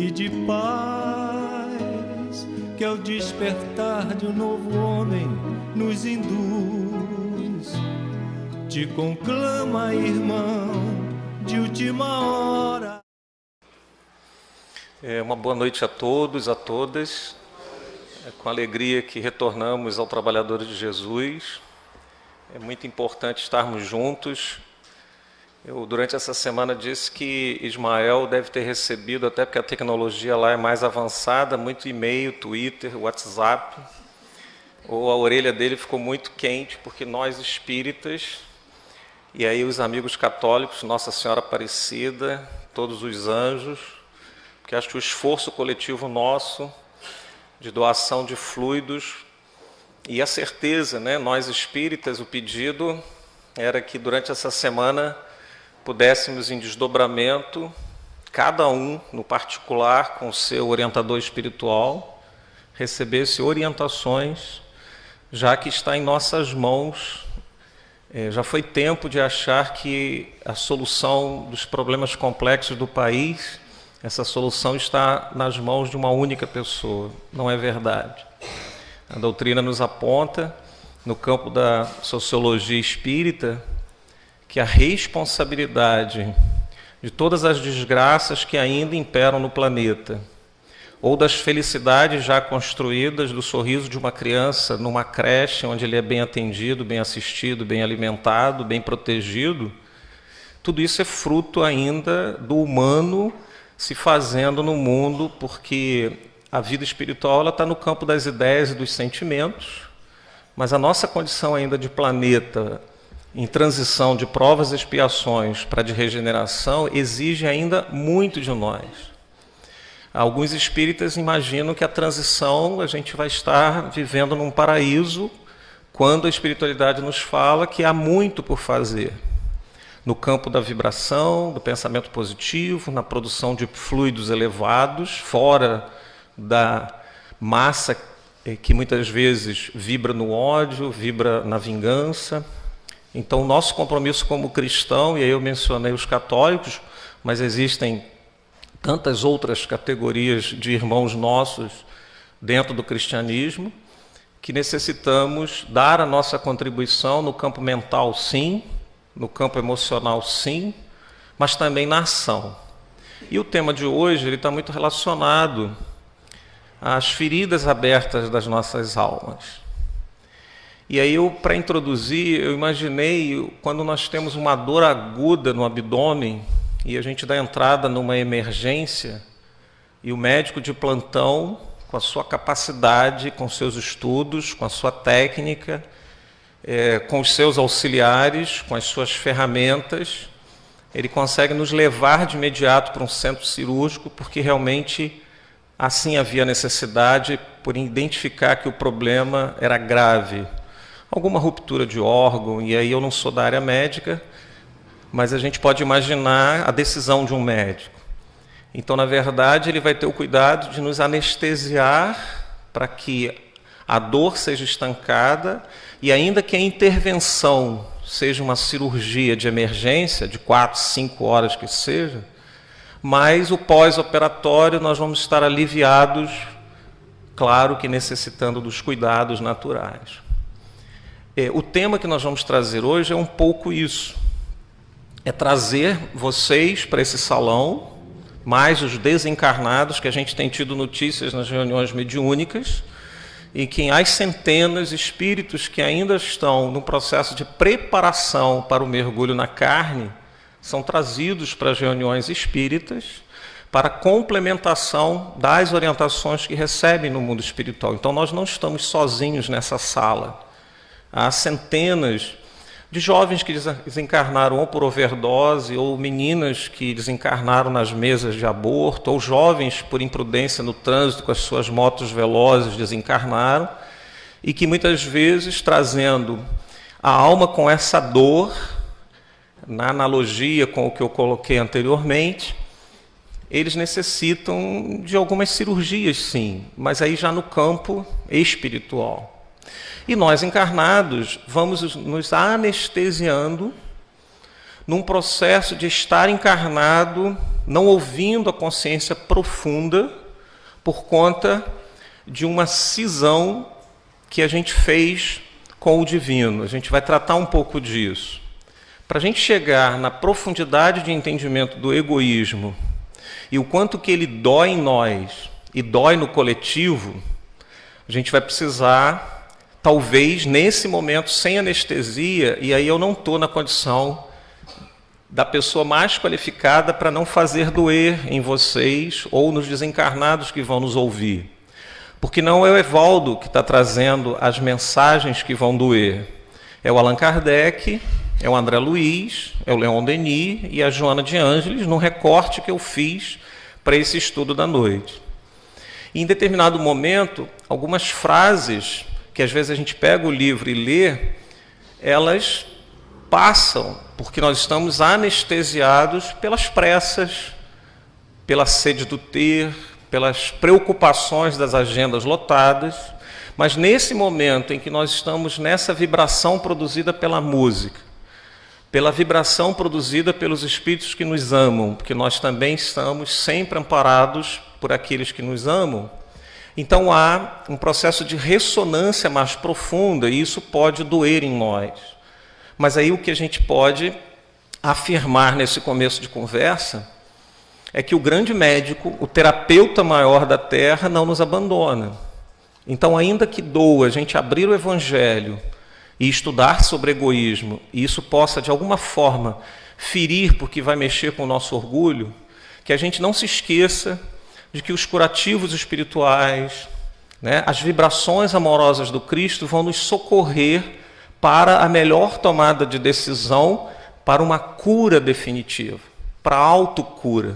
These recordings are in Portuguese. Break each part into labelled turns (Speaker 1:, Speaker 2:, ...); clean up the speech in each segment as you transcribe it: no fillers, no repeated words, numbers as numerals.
Speaker 1: e de paz, que ao despertar de um novo homem nos induz. Te conclama, irmão, de última hora.
Speaker 2: Uma boa noite a todos, a todas. É com alegria que retornamos ao Trabalhadores de Jesus. É muito importante estarmos juntos. Eu, durante essa semana, disse que Ismael deve ter recebido, até porque a tecnologia lá é mais avançada, muito e-mail, Twitter, WhatsApp. Ou a orelha dele ficou muito quente, porque nós espíritas, e aí os amigos católicos, Nossa Senhora Aparecida, todos os anjos, porque acho que o esforço coletivo nosso de doação de fluidos e a certeza, né, nós espíritas, o pedido era que durante essa semana pudéssemos em desdobramento, cada um no particular com o seu orientador espiritual, recebesse orientações, já que está em nossas mãos. Já foi tempo de achar que a solução dos problemas complexos do país, essa solução está nas mãos de uma única pessoa. Não é verdade. A doutrina nos aponta, no campo da sociologia espírita, que a responsabilidade de todas as desgraças que ainda imperam no planeta, ou das felicidades já construídas do sorriso de uma criança numa creche, onde ele é bem atendido, bem assistido, bem alimentado, bem protegido, tudo isso é fruto ainda do humano se fazendo no mundo, porque a vida espiritual está no campo das ideias e dos sentimentos, mas a nossa condição ainda de planeta, em transição de provas e expiações para de regeneração, exige ainda muito de nós. Alguns espíritas imaginam que a transição a gente vai estar vivendo num paraíso, quando a espiritualidade nos fala que há muito por fazer. No campo da vibração, do pensamento positivo, na produção de fluidos elevados, fora da massa que muitas vezes vibra no ódio, vibra na vingança. Então, o nosso compromisso como cristão, e aí eu mencionei os católicos, mas existem tantas outras categorias de irmãos nossos dentro do cristianismo, que necessitamos dar a nossa contribuição no campo mental, sim, no campo emocional, sim, mas também na ação. E o tema de hoje ele está muito relacionado às feridas abertas das nossas almas. E aí, para introduzir, eu imaginei quando nós temos uma dor aguda no abdômen e a gente dá entrada numa emergência e o médico de plantão, com a sua capacidade, com seus estudos, com a sua técnica, com os seus auxiliares, com as suas ferramentas, ele consegue nos levar de imediato para um centro cirúrgico, porque realmente assim havia necessidade, por identificar que o problema era grave. Alguma ruptura de órgão, e aí eu não sou da área médica, mas a gente pode imaginar a decisão de um médico. Então, na verdade, ele vai ter o cuidado de nos anestesiar para que a dor seja estancada, e ainda que a intervenção seja uma cirurgia de emergência, de 4, 5 horas que seja, mas o pós-operatório nós vamos estar aliviados, claro que necessitando dos cuidados naturais. O tema que nós vamos trazer hoje é um pouco isso. É trazer vocês para esse salão, mais os desencarnados, que a gente tem tido notícias nas reuniões mediúnicas, e que há centenas de espíritos que ainda estão no processo de preparação para o mergulho na carne, são trazidos para as reuniões espíritas, para complementação das orientações que recebem no mundo espiritual. Então, nós não estamos sozinhos nessa sala. Há centenas de jovens que desencarnaram ou por overdose, ou meninas que desencarnaram nas mesas de aborto, ou jovens por imprudência no trânsito com as suas motos velozes desencarnaram, e que muitas vezes, trazendo a alma com essa dor, na analogia com o que eu coloquei anteriormente, eles necessitam de algumas cirurgias, sim, mas aí já no campo espiritual. E nós, encarnados, vamos nos anestesiando num processo de estar encarnado, não ouvindo a consciência profunda, por conta de uma cisão que a gente fez com o divino. A gente vai tratar um pouco disso. Para a gente chegar na profundidade de entendimento do egoísmo e o quanto que ele dói em nós e dói no coletivo, a gente vai precisar, talvez, nesse momento, sem anestesia, e aí eu não estou na condição da pessoa mais qualificada para não fazer doer em vocês ou nos desencarnados que vão nos ouvir. Porque não é o Evaldo que está trazendo as mensagens que vão doer. É o Allan Kardec, é o André Luiz, é o Leon Denis e a Joana de Ângeles, num recorte que eu fiz para esse estudo da noite. E, em determinado momento, algumas frases, que às vezes a gente pega o livro e lê, elas passam, porque nós estamos anestesiados pelas pressas, pela sede do ter, pelas preocupações das agendas lotadas, mas nesse momento em que nós estamos nessa vibração produzida pela música, pela vibração produzida pelos espíritos que nos amam, porque nós também estamos sempre amparados por aqueles que nos amam, então há um processo de ressonância mais profunda e isso pode doer em nós. Mas aí o que a gente pode afirmar nesse começo de conversa é que o grande médico, o terapeuta maior da Terra, não nos abandona. Então, ainda que doa a gente abrir o Evangelho e estudar sobre egoísmo, e isso possa, de alguma forma, ferir porque vai mexer com o nosso orgulho, que a gente não se esqueça de que os curativos espirituais, né, as vibrações amorosas do Cristo vão nos socorrer para a melhor tomada de decisão, para uma cura definitiva, para a autocura.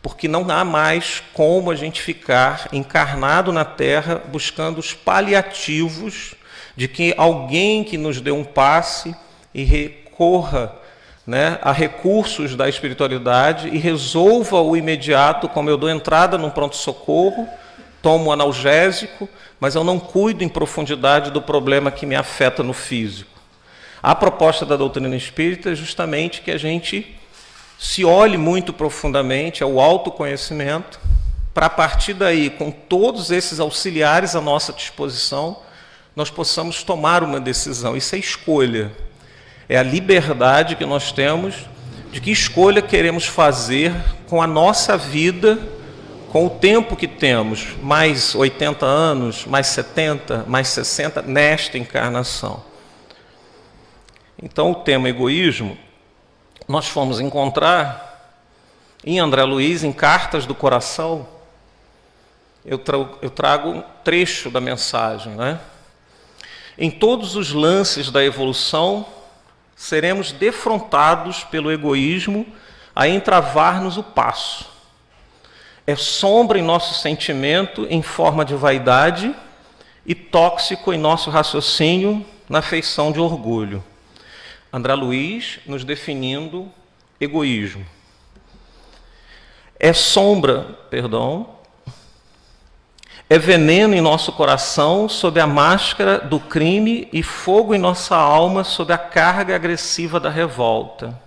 Speaker 2: Porque não há mais como a gente ficar encarnado na Terra buscando os paliativos de que alguém que nos dê um passe e recorra, né, a recursos da espiritualidade e resolva o imediato, como eu dou entrada num pronto-socorro, tomo um analgésico, mas eu não cuido em profundidade do problema que me afeta no físico. A proposta da doutrina espírita é justamente que a gente se olhe muito profundamente ao autoconhecimento, para a partir daí, com todos esses auxiliares à nossa disposição, nós possamos tomar uma decisão. Isso é escolha. É a liberdade que nós temos de que escolha queremos fazer com a nossa vida, com o tempo que temos, mais 80 anos, mais 70, mais 60, nesta encarnação. Então, o tema egoísmo, nós fomos encontrar em André Luiz, em Cartas do Coração, eu trago um trecho da mensagem, né? Em todos os lances da evolução, seremos defrontados pelo egoísmo a entravar-nos o passo. É sombra em nosso sentimento em forma de vaidade e tóxico em nosso raciocínio na feição de orgulho. André Luiz nos definindo egoísmo. É sombra, é veneno em nosso coração sob a máscara do crime e fogo em nossa alma sob a carga agressiva da revolta.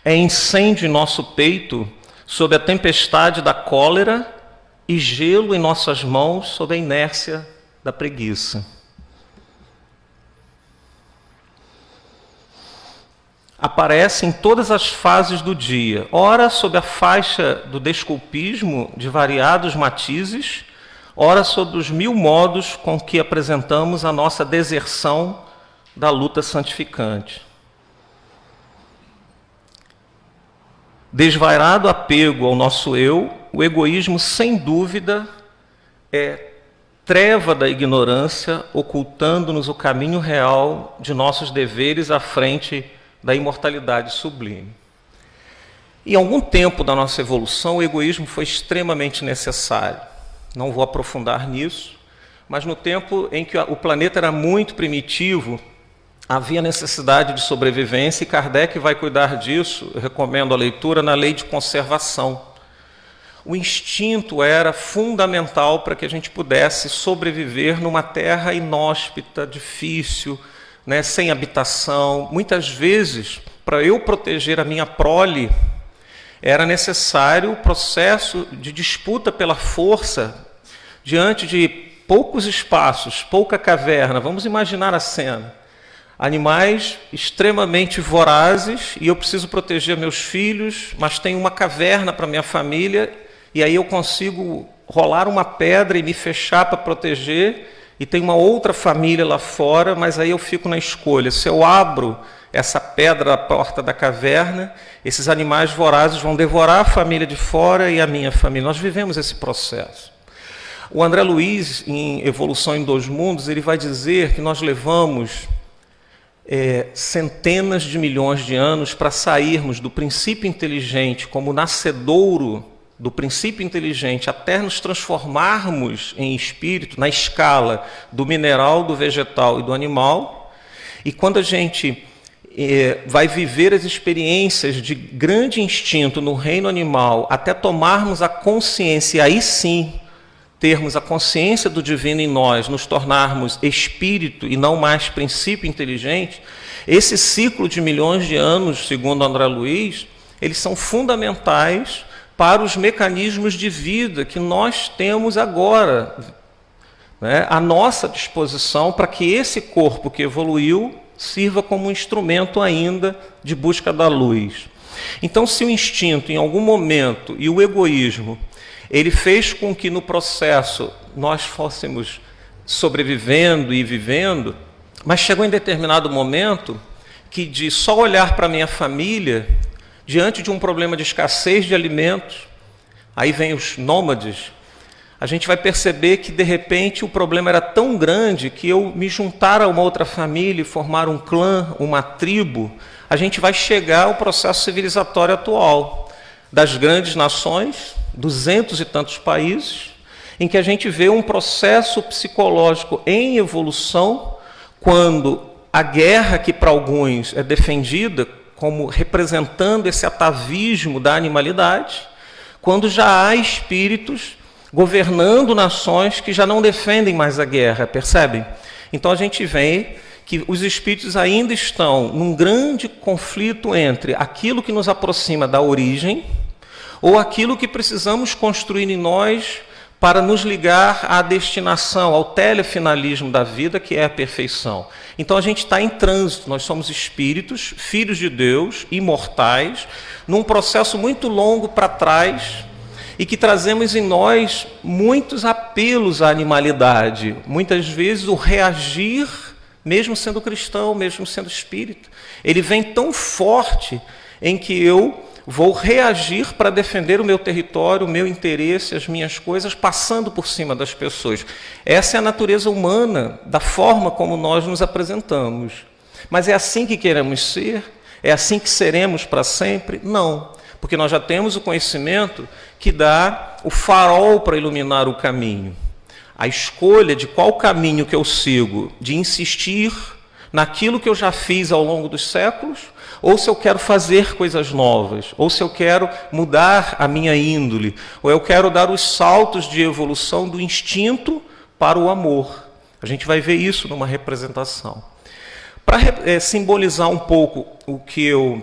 Speaker 2: É incêndio em nosso peito sob a tempestade da cólera e gelo em nossas mãos sob a inércia da preguiça. Aparece em todas as fases do dia, ora sob a faixa do desculpismo de variados matizes, ora sob os 1000 modos com que apresentamos a nossa deserção da luta santificante. Desvairado apego ao nosso eu, o egoísmo, sem dúvida, é treva da ignorância, ocultando-nos o caminho real de nossos deveres à frente da imortalidade sublime. Em algum tempo da nossa evolução, o egoísmo foi extremamente necessário. Não vou aprofundar nisso, mas no tempo em que o planeta era muito primitivo, havia necessidade de sobrevivência e Kardec vai cuidar disso, eu recomendo a leitura, na Lei de Conservação. O instinto era fundamental para que a gente pudesse sobreviver numa terra inóspita, difícil, né, sem habitação. Muitas vezes, para eu proteger a minha prole, era necessário o processo de disputa pela força diante de poucos espaços, pouca caverna. Vamos imaginar a cena. Animais extremamente vorazes e eu preciso proteger meus filhos, mas tem uma caverna para minha família e aí eu consigo rolar uma pedra e me fechar para proteger e tem uma outra família lá fora, mas aí eu fico na escolha. Se eu abro essa pedra à porta da caverna, esses animais vorazes vão devorar a família de fora e a minha família. Nós vivemos esse processo. O André Luiz, em Evolução em Dois Mundos, ele vai dizer que nós levamos centenas de milhões de anos para sairmos do princípio inteligente como nascedouro do princípio inteligente até nos transformarmos em espírito na escala do mineral, do vegetal e do animal. E quando a gente vai viver as experiências de grande instinto no reino animal até tomarmos a consciência, e aí sim termos a consciência do divino em nós, nos tornarmos espírito e não mais princípio inteligente, esse ciclo de milhões de anos, segundo André Luiz, eles são fundamentais para os mecanismos de vida que nós temos agora, né, à nossa disposição, para que esse corpo que evoluiu sirva como um instrumento ainda de busca da luz. Então, se o instinto, em algum momento, e o egoísmo, ele fez com que no processo nós fôssemos sobrevivendo e vivendo, mas chegou em determinado momento que de só olhar para a minha família, diante de um problema de escassez de alimentos, aí vem os nômades, a gente vai perceber que de repente o problema era tão grande que eu me juntar a uma outra família e formar um clã, uma tribo, a gente vai chegar ao processo civilizatório atual das grandes nações, 200 e tantos países, em que a gente vê um processo psicológico em evolução, quando a guerra, que para alguns é defendida como representando esse atavismo da animalidade, quando já há espíritos governando nações que já não defendem mais a guerra, percebem? Então a gente vê que os espíritos ainda estão num grande conflito entre aquilo que nos aproxima da origem ou aquilo que precisamos construir em nós para nos ligar à destinação, ao telefinalismo da vida, que é a perfeição. Então a gente está em trânsito, nós somos espíritos, filhos de Deus, imortais, num processo muito longo para trás, e que trazemos em nós muitos apelos à animalidade, muitas vezes o reagir, mesmo sendo cristão, mesmo sendo espírita, ele vem tão forte em que eu vou reagir para defender o meu território, o meu interesse, as minhas coisas, passando por cima das pessoas. Essa é a natureza humana, da forma como nós nos apresentamos. Mas é assim que queremos ser? É assim que seremos para sempre? Não, porque nós já temos o conhecimento que dá o farol para iluminar o caminho. A escolha de qual caminho que eu sigo, de insistir naquilo que eu já fiz ao longo dos séculos, ou se eu quero fazer coisas novas, ou se eu quero mudar a minha índole, ou eu quero dar os saltos de evolução do instinto para o amor. A gente vai ver isso numa representação. Para simbolizar um pouco o que eu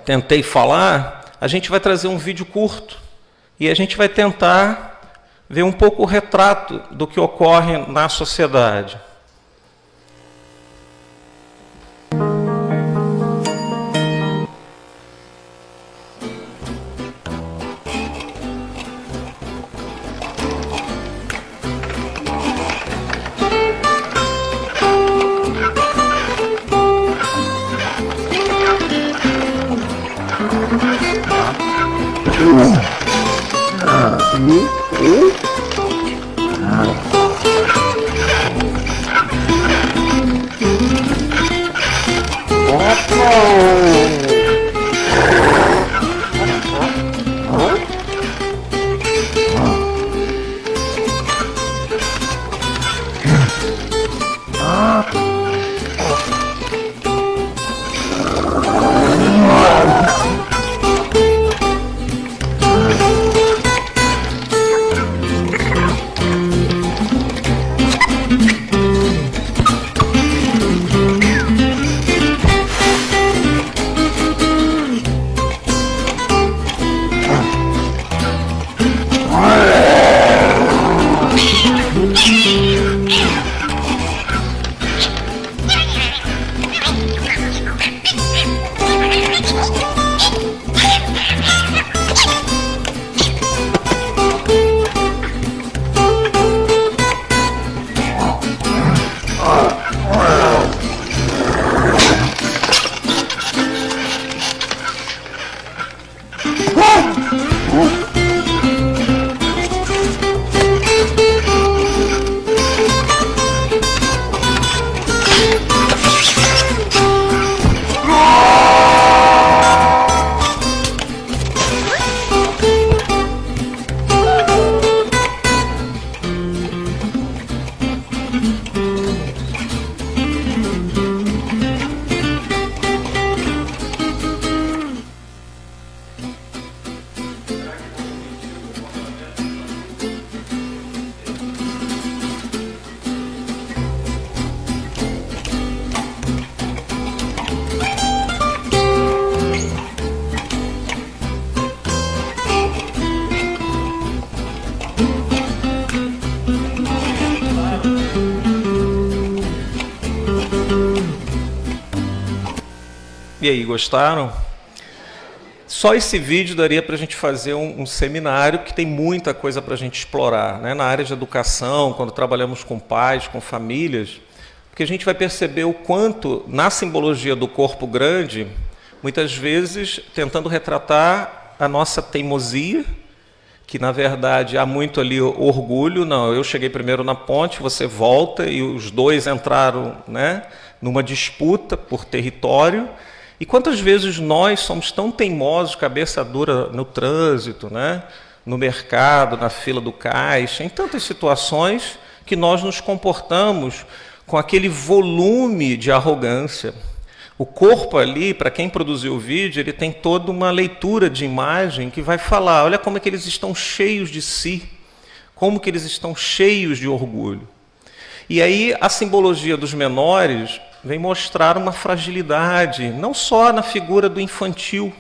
Speaker 2: tentei falar, a gente vai trazer um vídeo curto e a gente vai tentar ver um pouco o retrato do que ocorre na sociedade. E aí, gostaram? Só esse vídeo daria para a gente fazer um seminário, que tem muita coisa para a gente explorar, né? Na área de educação, quando trabalhamos com pais, com famílias, porque a gente vai perceber o quanto, na simbologia do corpo grande, muitas vezes tentando retratar a nossa teimosia, que na verdade há muito ali orgulho, não, eu cheguei primeiro na ponte, você volta, e os dois entraram, né, numa disputa por território. E quantas vezes nós somos tão teimosos, cabeça dura no trânsito, né? No mercado, na fila do caixa, em tantas situações que nós nos comportamos com aquele volume de arrogância. O corpo ali, para quem produziu o vídeo, ele tem toda uma leitura de imagem que vai falar, olha como é que eles estão cheios de si, como que eles estão cheios de orgulho. E aí a simbologia dos menores vem mostrar uma fragilidade, não só na figura do infantil,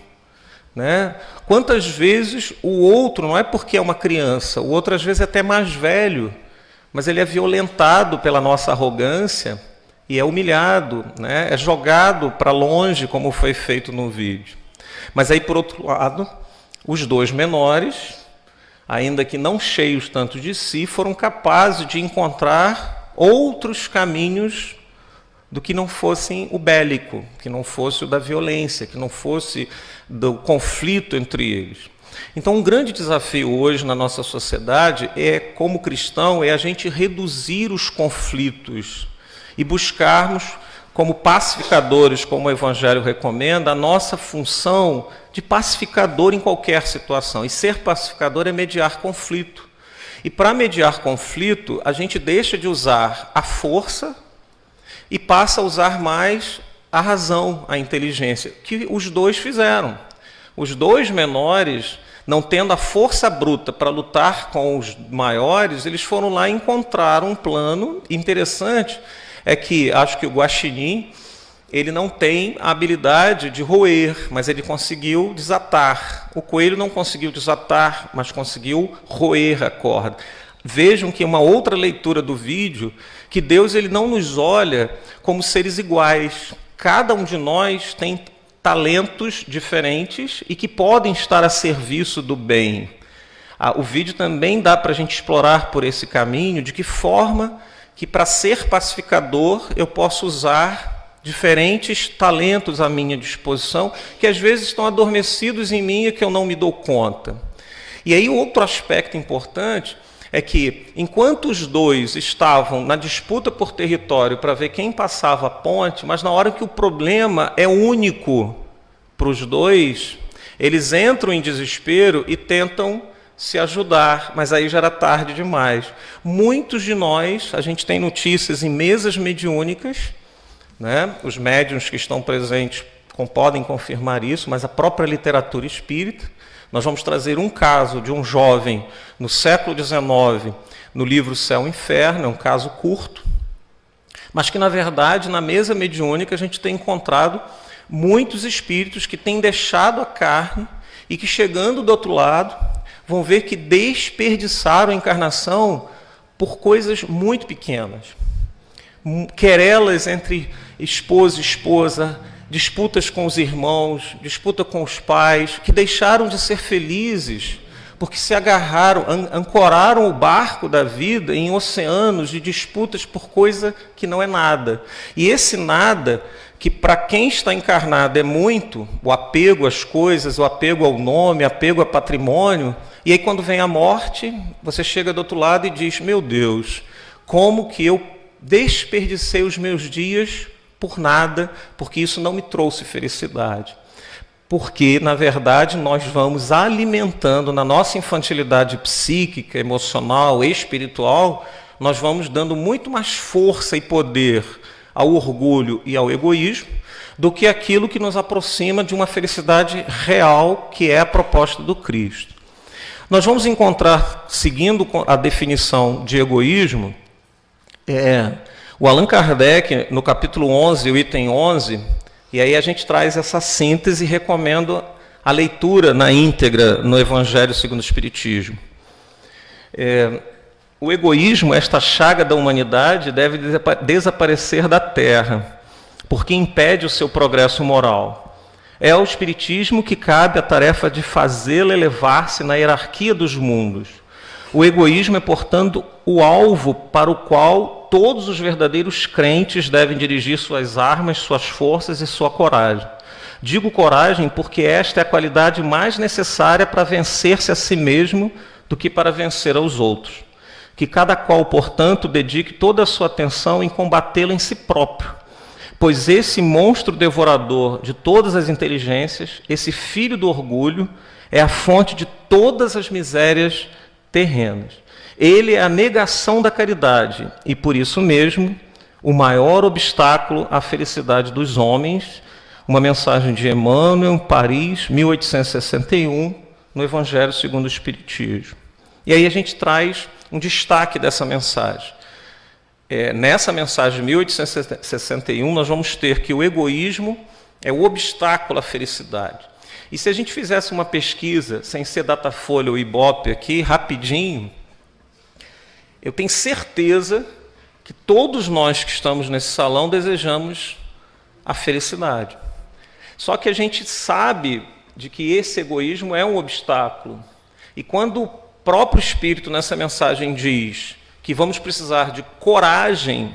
Speaker 2: né? Quantas vezes o outro, não é porque é uma criança, o outro às vezes é até mais velho, mas ele é violentado pela nossa arrogância e é humilhado, né? É jogado para longe, como foi feito no vídeo. Mas aí, por outro lado, os dois menores, ainda que não cheios tanto de si, foram capazes de encontrar outros caminhos do que não fossem o bélico, que não fosse o da violência, que não fosse do conflito entre eles. Então, um grande desafio hoje na nossa sociedade como cristão, é a gente reduzir os conflitos e buscarmos, como pacificadores, como o Evangelho recomenda, a nossa função de pacificador em qualquer situação. E ser pacificador é mediar conflito. E para mediar conflito, a gente deixa de usar a força e passa a usar mais a razão, a inteligência, que os dois fizeram. Os dois menores, não tendo a força bruta para lutar com os maiores, eles foram lá e encontraram um plano interessante. É que, acho que o guaxinim, ele não tem a habilidade de roer, mas ele conseguiu desatar. O coelho não conseguiu desatar, mas conseguiu roer a corda. Vejam que uma outra leitura do vídeo, que Deus ele não nos olha como seres iguais. Cada um de nós tem talentos diferentes e que podem estar a serviço do bem. O vídeo também dá para a gente explorar por esse caminho, de que forma que para ser pacificador eu posso usar diferentes talentos à minha disposição, que às vezes estão adormecidos em mim e que eu não me dou conta. E aí outro aspecto importante é que, enquanto os dois estavam na disputa por território para ver quem passava a ponte, mas na hora que o problema é único para os dois, eles entram em desespero e tentam se ajudar, mas aí já era tarde demais. Muitos de nós, a gente tem notícias em mesas mediúnicas, né? Os médiuns que estão presentes podem confirmar isso, mas a própria literatura espírita. Nós vamos trazer um caso de um jovem no século XIX, no livro Céu e Inferno, é um caso curto, mas que, na verdade, na mesa mediúnica a gente tem encontrado muitos espíritos que têm deixado a carne e que, chegando do outro lado, vão ver que desperdiçaram a encarnação por coisas muito pequenas. Querelas entre esposo e esposa, disputas com os irmãos, disputa com os pais, que deixaram de ser felizes porque se agarraram, ancoraram o barco da vida em oceanos de disputas por coisa que não é nada. E esse nada que para quem está encarnado é muito, o apego às coisas, o apego ao nome, o apego ao patrimônio, e aí quando vem a morte, você chega do outro lado e diz, meu Deus, como que eu desperdicei os meus dias por nada, porque isso não me trouxe felicidade. Porque, na verdade, nós vamos alimentando na nossa infantilidade psíquica, emocional, espiritual, nós vamos dando muito mais força e poder ao orgulho e ao egoísmo do que aquilo que nos aproxima de uma felicidade real, que é a proposta do Cristo. Nós vamos encontrar, seguindo a definição de egoísmo, o Allan Kardec, no capítulo 11, o item 11, e aí a gente traz essa síntese e recomendo a leitura na íntegra no Evangelho segundo o Espiritismo. O egoísmo, esta chaga da humanidade, deve desaparecer da Terra, porque impede o seu progresso moral. É ao Espiritismo que cabe a tarefa de fazê-la elevar-se na hierarquia dos mundos. O egoísmo é, portanto, o alvo para o qual todos os verdadeiros crentes devem dirigir suas armas, suas forças e sua coragem. Digo coragem porque esta é a qualidade mais necessária para vencer-se a si mesmo do que para vencer aos outros. Que cada qual, portanto, dedique toda a sua atenção em combatê-lo em si próprio, pois esse monstro devorador de todas as inteligências, esse filho do orgulho, é a fonte de todas as misérias terrenas. Ele é a negação da caridade e, por isso mesmo, o maior obstáculo à felicidade dos homens. Uma mensagem de Emmanuel, Paris, 1861, no Evangelho segundo o Espiritismo. E aí a gente traz um destaque dessa mensagem. Nessa mensagem de 1861, nós vamos ter que o egoísmo é o obstáculo à felicidade. E se a gente fizesse uma pesquisa, sem ser Datafolha ou Ibope aqui, rapidinho, eu tenho certeza que todos nós que estamos nesse salão desejamos a felicidade. Só que a gente sabe de que esse egoísmo é um obstáculo. E quando o próprio Espírito, nessa mensagem, diz que vamos precisar de coragem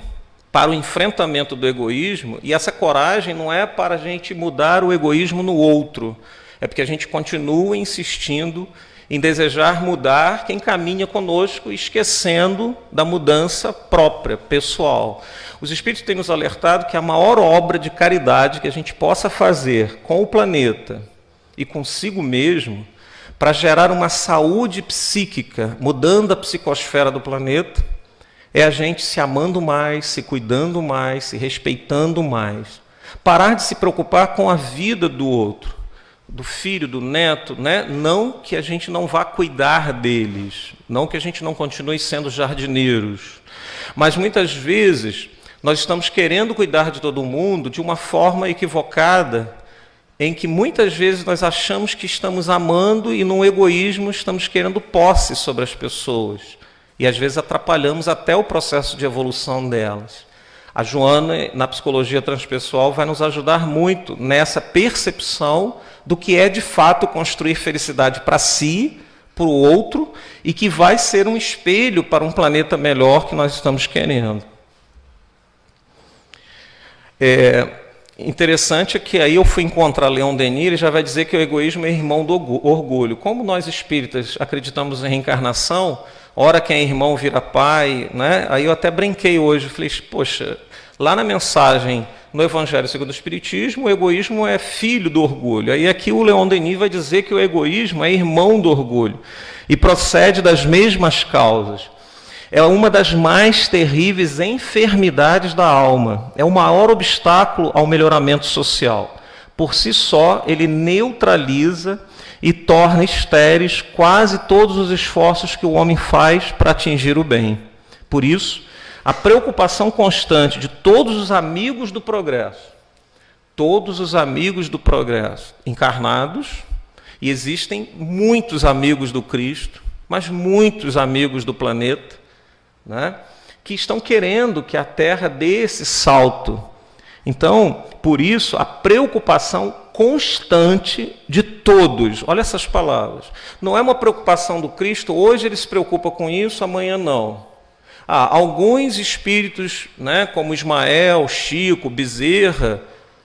Speaker 2: para o enfrentamento do egoísmo, e essa coragem não é para a gente mudar o egoísmo no outro, é porque a gente continua insistindo em desejar mudar quem caminha conosco, esquecendo da mudança própria, pessoal. Os Espíritos têm nos alertado que a maior obra de caridade que a gente possa fazer com o planeta e consigo mesmo, para gerar uma saúde psíquica, mudando a psicosfera do planeta, é a gente se amando mais, se cuidando mais, se respeitando mais. Parar de se preocupar com a vida do outro, do filho, do neto, né? Não que a gente não vá cuidar deles, não que a gente não continue sendo jardineiros, mas muitas vezes nós estamos querendo cuidar de todo mundo de uma forma equivocada, em que muitas vezes nós achamos que estamos amando e, num egoísmo, estamos querendo posse sobre as pessoas. E, às vezes, atrapalhamos até o processo de evolução delas. A Joana, na psicologia transpessoal, vai nos ajudar muito nessa percepção do que é, de fato, construir felicidade para si, para o outro, e que vai ser um espelho para um planeta melhor que nós estamos querendo. Interessante é que aí eu fui encontrar Leon Denis, ele já vai dizer que o egoísmo é irmão do orgulho. Como nós espíritas acreditamos em reencarnação, ora quem é irmão vira pai, né? Aí eu até brinquei hoje, falei, poxa, lá na mensagem no Evangelho segundo o Espiritismo, o egoísmo é filho do orgulho. Aí aqui o Leon Denis vai dizer que o egoísmo é irmão do orgulho e procede das mesmas causas. É uma das mais terríveis enfermidades da alma. É o maior obstáculo ao melhoramento social. Por si só, ele neutraliza e torna estéreis quase todos os esforços que o homem faz para atingir o bem. Por isso, a preocupação constante de todos os amigos do progresso, encarnados, e existem muitos amigos do Cristo, mas muitos amigos do planeta, né, que estão querendo que a Terra dê esse salto. Então, por isso, a preocupação constante de todos. Olha essas palavras. Não é uma preocupação do Cristo, hoje ele se preocupa com isso, amanhã não. Alguns espíritos, né, como Ismael, Chico, Bezerra,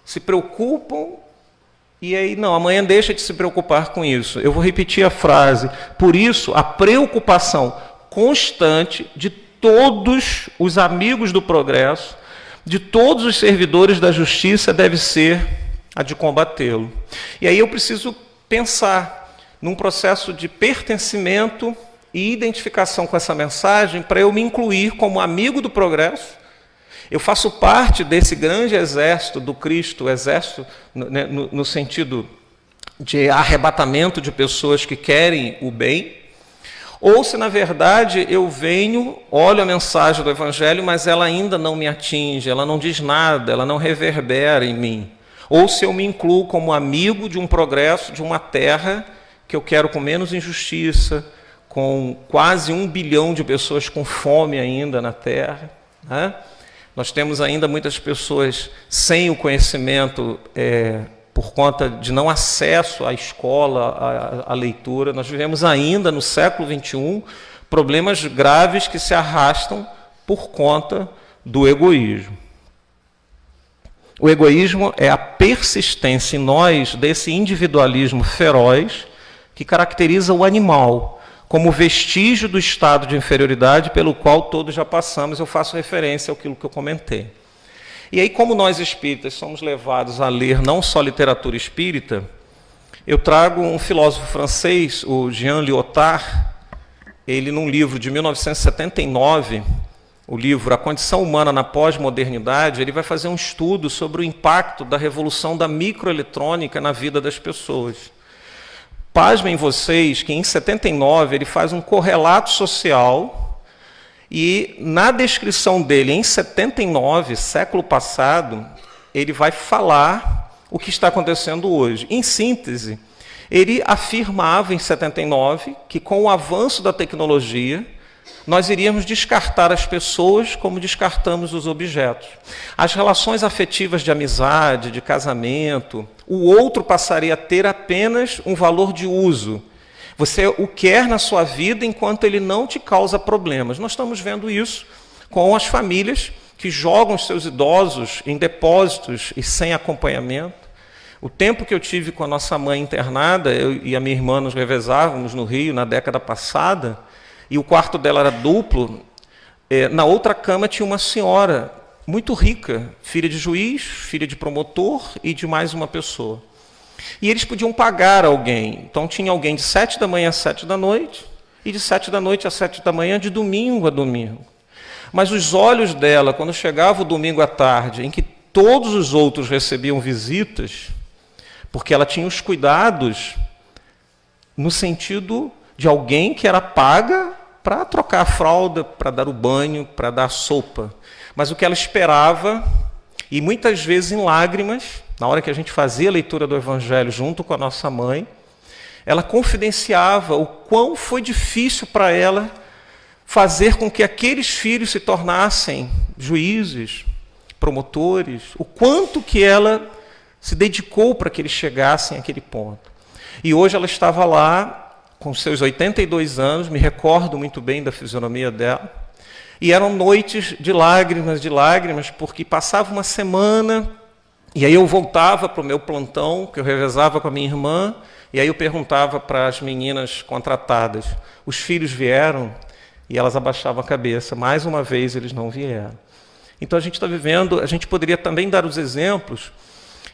Speaker 2: se preocupam e aí, não, amanhã deixa de se preocupar com isso. Eu vou repetir a frase. Por isso, a preocupação constante de todos os amigos do progresso, de todos os servidores da justiça, deve ser a de combatê-lo. E aí eu preciso pensar num processo de pertencimento e identificação com essa mensagem para eu me incluir como amigo do progresso. Eu faço parte desse grande exército do Cristo, exército no sentido de arrebatamento de pessoas que querem o bem, ou se, na verdade, eu venho, olho a mensagem do Evangelho, mas ela ainda não me atinge, ela não diz nada, ela não reverbera em mim. Ou se eu me incluo como amigo de um progresso, de uma terra que eu quero com menos injustiça, com quase 1 bilhão de pessoas com fome ainda na terra, né? Nós temos ainda muitas pessoas sem o conhecimento por conta de não acesso à escola, à leitura. Nós vivemos ainda no século XXI problemas graves que se arrastam por conta do egoísmo. O egoísmo é a persistência em nós desse individualismo feroz que caracteriza o animal, como vestígio do estado de inferioridade pelo qual todos já passamos. Eu faço referência àquilo que eu comentei. E aí, como nós espíritas somos levados a ler não só literatura espírita, eu trago um filósofo francês, o Jean Lyotard. Ele, num livro de 1979, o livro A Condição Humana na Pós-Modernidade, ele vai fazer um estudo sobre o impacto da revolução da microeletrônica na vida das pessoas. Pasmem vocês que em 79 ele faz um correlato social e na descrição dele, em 79, século passado, ele vai falar o que está acontecendo hoje. Em síntese, ele afirmava em 79 que com o avanço da tecnologia, nós iríamos descartar as pessoas como descartamos os objetos. As relações afetivas de amizade, de casamento, o outro passaria a ter apenas um valor de uso. Você o quer na sua vida enquanto ele não te causa problemas. Nós estamos vendo isso com as famílias que jogam os seus idosos em depósitos e sem acompanhamento. O tempo que eu tive com a nossa mãe internada, eu e a minha irmã nos revezávamos no Rio na década passada, e o quarto dela era duplo. Na outra cama tinha uma senhora muito rica, filha de juiz, filha de promotor e de mais uma pessoa. E eles podiam pagar alguém. Então tinha alguém de 7 da manhã às 7 da noite e de 7 da noite às 7 da manhã, de domingo a domingo. Mas os olhos dela, quando chegava o domingo à tarde, em que todos os outros recebiam visitas, porque ela tinha os cuidados no sentido de alguém que era paga para trocar a fralda, para dar o banho, para dar a sopa. Mas o que ela esperava, e muitas vezes em lágrimas, na hora que a gente fazia a leitura do Evangelho junto com a nossa mãe, ela confidenciava o quão foi difícil para ela fazer com que aqueles filhos se tornassem juízes, promotores, o quanto que ela se dedicou para que eles chegassem àquele ponto. E hoje ela estava lá, com seus 82 anos, me recordo muito bem da fisionomia dela, e eram noites de lágrimas, porque passava uma semana, e aí eu voltava para o meu plantão, que eu revezava com a minha irmã, e aí eu perguntava para as meninas contratadas, os filhos vieram? E elas abaixavam a cabeça, mais uma vez eles não vieram. Então a gente está vivendo, a gente poderia também dar os exemplos.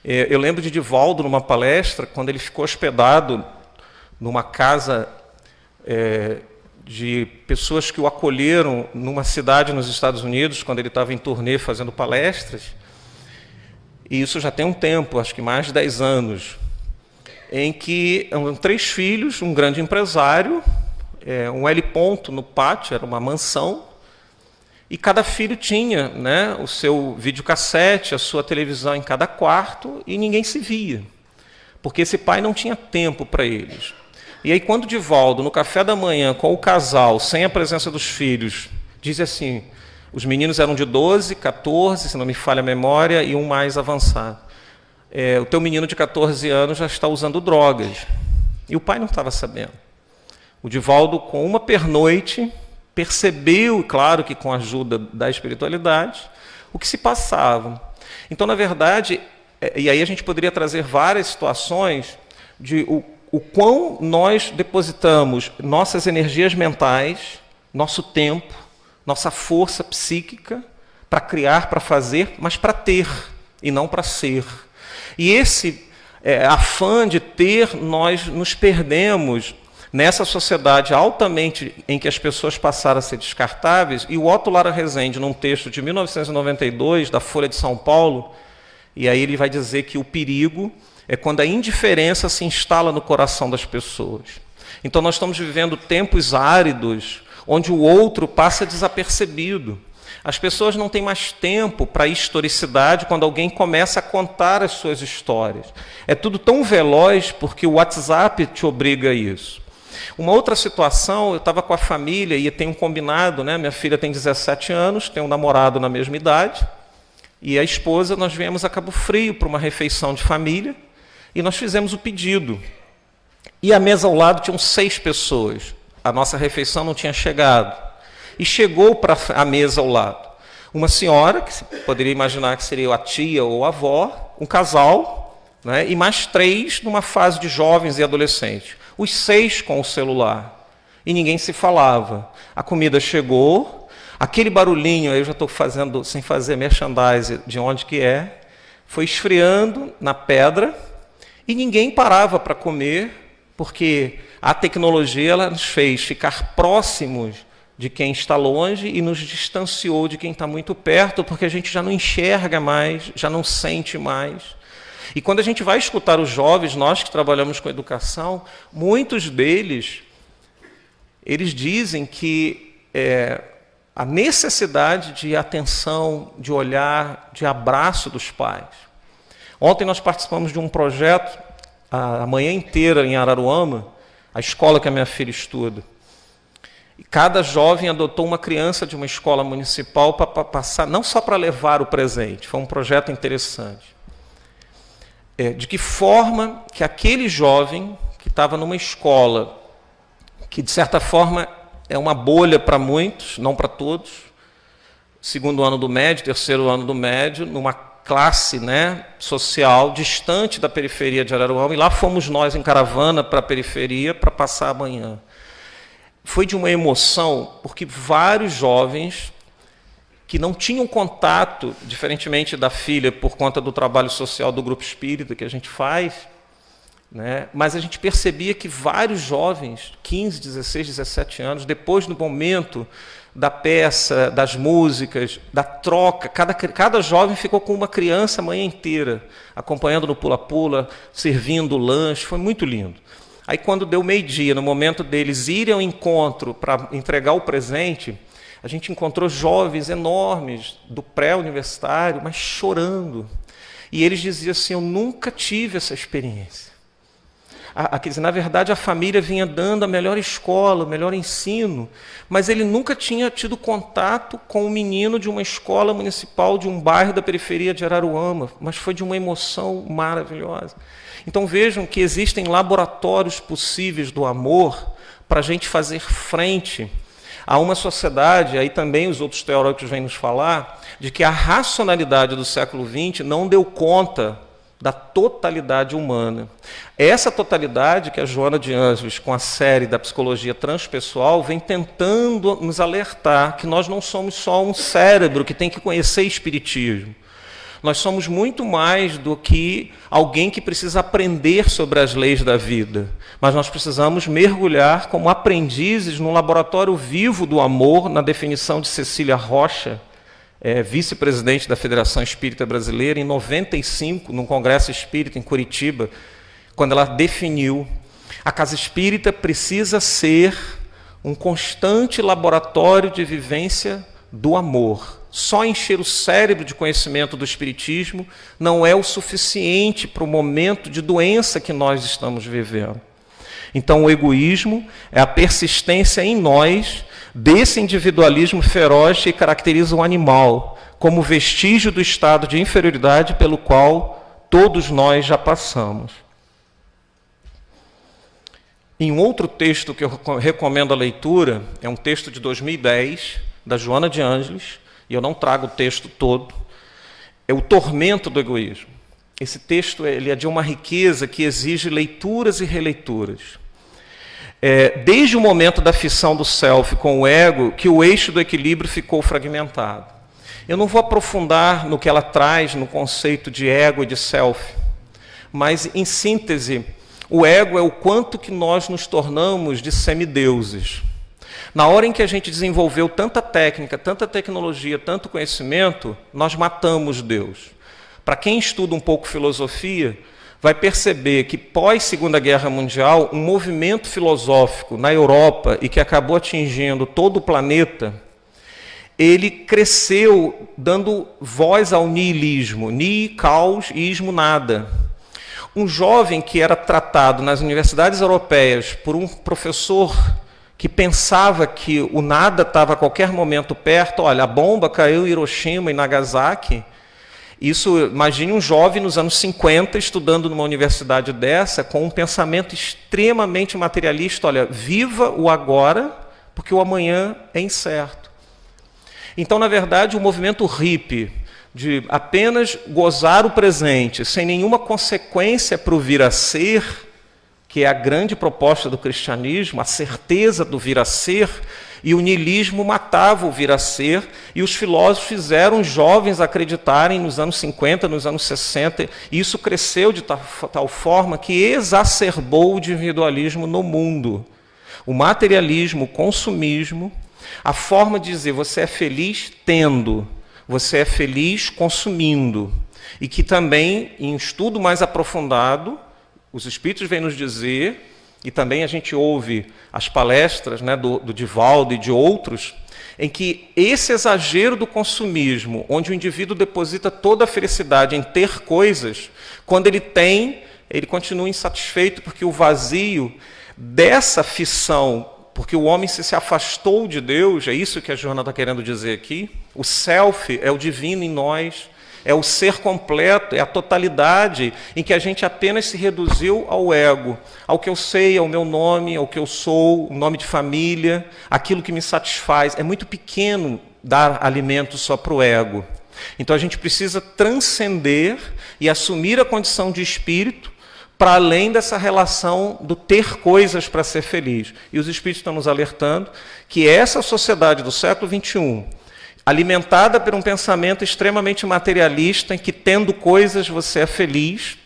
Speaker 2: Eu lembro de Divaldo, numa palestra, quando ele ficou hospedado numa casa de pessoas que o acolheram numa cidade nos Estados Unidos, quando ele estava em turnê fazendo palestras, e isso já tem um tempo, acho que mais de 10 anos, em que eram 3 filhos, um grande empresário, um L ponto no pátio, era uma mansão, e cada filho tinha, né, o seu videocassete, a sua televisão em cada quarto, e ninguém se via, porque esse pai não tinha tempo para eles. E aí, quando Divaldo, no café da manhã, com o casal, sem a presença dos filhos, diz assim, os meninos eram de 12, 14, se não me falha a memória, e um mais avançado. O teu menino de 14 anos já está usando drogas. E o pai não estava sabendo. O Divaldo, com uma pernoite, percebeu, claro que com a ajuda da espiritualidade, o que se passava. Então, na verdade, E aí a gente poderia trazer várias situações de o quão nós depositamos nossas energias mentais, nosso tempo, nossa força psíquica para criar, para fazer, mas para ter e não para ser. E esse afã de ter, nós nos perdemos nessa sociedade altamente em que as pessoas passaram a ser descartáveis. E o Otto Lara Rezende, num texto de 1992, da Folha de São Paulo, e aí ele vai dizer que o perigo é quando a indiferença se instala no coração das pessoas. Então nós estamos vivendo tempos áridos, onde o outro passa desapercebido. As pessoas não têm mais tempo para a historicidade quando alguém começa a contar as suas histórias. É tudo tão veloz porque o WhatsApp te obriga a isso. Uma outra situação, eu estava com a família e tem um combinado, né? Minha filha tem 17 anos, tem um namorado na mesma idade, e a esposa, nós viemos a Cabo Frio para uma refeição de família, e nós fizemos o pedido. E a mesa ao lado tinham 6 pessoas. A nossa refeição não tinha chegado. E chegou para a mesa ao lado uma senhora, que se poderia imaginar que seria a tia ou a avó, um casal, né, e mais 3 numa fase de jovens e adolescentes. Os 6 com o celular. E ninguém se falava. A comida chegou, aquele barulhinho, eu já estou fazendo, sem fazer merchandising de onde que é, foi esfriando na pedra, e ninguém parava para comer, porque a tecnologia ela nos fez ficar próximos de quem está longe e nos distanciou de quem está muito perto, porque a gente já não enxerga mais, já não sente mais. E quando a gente vai escutar os jovens, nós que trabalhamos com educação, muitos deles, eles dizem que a necessidade de atenção, de olhar, de abraço dos pais. Ontem nós participamos de um projeto, a manhã inteira em Araruama, a escola que a minha filha estuda. E cada jovem adotou uma criança de uma escola municipal para passar, não só para levar o presente, foi um projeto interessante. De que forma que aquele jovem que estava numa escola, que de certa forma é uma bolha para muitos, não para todos, segundo ano do médio, terceiro ano do médio, numa classe, né, social distante da periferia de Araruama, e lá fomos nós em caravana para a periferia para passar a manhã. Foi de uma emoção, porque vários jovens que não tinham contato, diferentemente da filha, por conta do trabalho social do grupo espírita que a gente faz, né, mas a gente percebia que vários jovens, 15, 16, 17 anos, depois do momento da peça, das músicas, da troca, cada jovem ficou com uma criança a manhã inteira, acompanhando no pula-pula, servindo o lanche, foi muito lindo. Aí quando deu meio-dia, no momento deles irem ao encontro para entregar o presente, a gente encontrou jovens enormes do pré-universitário, mas chorando. E eles diziam assim, eu nunca tive essa experiência. Quer dizer, na verdade, a família vinha dando a melhor escola, o melhor ensino, mas ele nunca tinha tido contato com um menino de uma escola municipal, de um bairro da periferia de Araruama, mas foi de uma emoção maravilhosa. Então vejam que existem laboratórios possíveis do amor para a gente fazer frente a uma sociedade, aí também os outros teóricos vêm nos falar, de que a racionalidade do século XX não deu conta da totalidade humana. Essa totalidade que a Joana de Ângeles, com a série da psicologia transpessoal, vem tentando nos alertar que nós não somos só um cérebro que tem que conhecer espiritismo. Nós somos muito mais do que alguém que precisa aprender sobre as leis da vida, mas nós precisamos mergulhar como aprendizes num laboratório vivo do amor, na definição de Cecília Rocha, vice-presidente da Federação Espírita Brasileira, em 95, num congresso espírita em Curitiba, quando ela definiu: a casa espírita precisa ser um constante laboratório de vivência do amor. Só encher o cérebro de conhecimento do espiritismo não é o suficiente para o momento de doença que nós estamos vivendo. Então, o egoísmo é a persistência em nós desse individualismo feroz que caracteriza o animal, como vestígio do estado de inferioridade pelo qual todos nós já passamos. Em um outro texto que eu recomendo a leitura, é um texto de 2010, da Joana de Ângeles, e eu não trago o texto todo, é o tormento do egoísmo. Esse texto ele é de uma riqueza que exige leituras e releituras. Desde o momento da fissão do self com o ego, que o eixo do equilíbrio ficou fragmentado. Eu não vou aprofundar no que ela traz no conceito de ego e de self, mas, em síntese, o ego é o quanto que nós nos tornamos de semideuses. Na hora em que a gente desenvolveu tanta técnica, tanta tecnologia, tanto conhecimento, nós matamos Deus. Para quem estuda um pouco filosofia, vai perceber que pós-Segunda Guerra Mundial, um movimento filosófico na Europa e que acabou atingindo todo o planeta, ele cresceu dando voz ao niilismo, ni, caos, ismo, nada. Um jovem que era tratado nas universidades europeias por um professor que pensava que o nada estava a qualquer momento perto, olha, a bomba caiu em Hiroshima e Nagasaki. Isso, imagine um jovem nos anos 50 estudando numa universidade dessa com um pensamento extremamente materialista, olha, viva o agora, porque o amanhã é incerto. Então, na verdade, o movimento hippie, de apenas gozar o presente, sem nenhuma consequência para o vir a ser, que é a grande proposta do cristianismo, a certeza do vir a ser, e o niilismo matava o vir a ser, e os filósofos fizeram os jovens acreditarem nos anos 50, nos anos 60, e isso cresceu de tal forma que exacerbou o individualismo no mundo. O materialismo, o consumismo, a forma de dizer você é feliz tendo, você é feliz consumindo, e que também, em estudo mais aprofundado, os espíritos vêm nos dizer, e também a gente ouve as palestras, né, do Divaldo e de outros, em que esse exagero do consumismo, onde o indivíduo deposita toda a felicidade em ter coisas, quando ele tem, ele continua insatisfeito, porque o vazio dessa fissão, porque o homem se afastou de Deus, é isso que a Joana está querendo dizer aqui, o self é o divino em nós, é o ser completo, é a totalidade em que a gente apenas se reduziu ao ego, ao que eu sei, ao meu nome, ao que eu sou, o nome de família, aquilo que me satisfaz. É muito pequeno dar alimento só para o ego. Então a gente precisa transcender e assumir a condição de espírito para além dessa relação do ter coisas para ser feliz. E os espíritos estão nos alertando que essa sociedade do século XXI, alimentada por um pensamento extremamente materialista, em que tendo coisas você é feliz,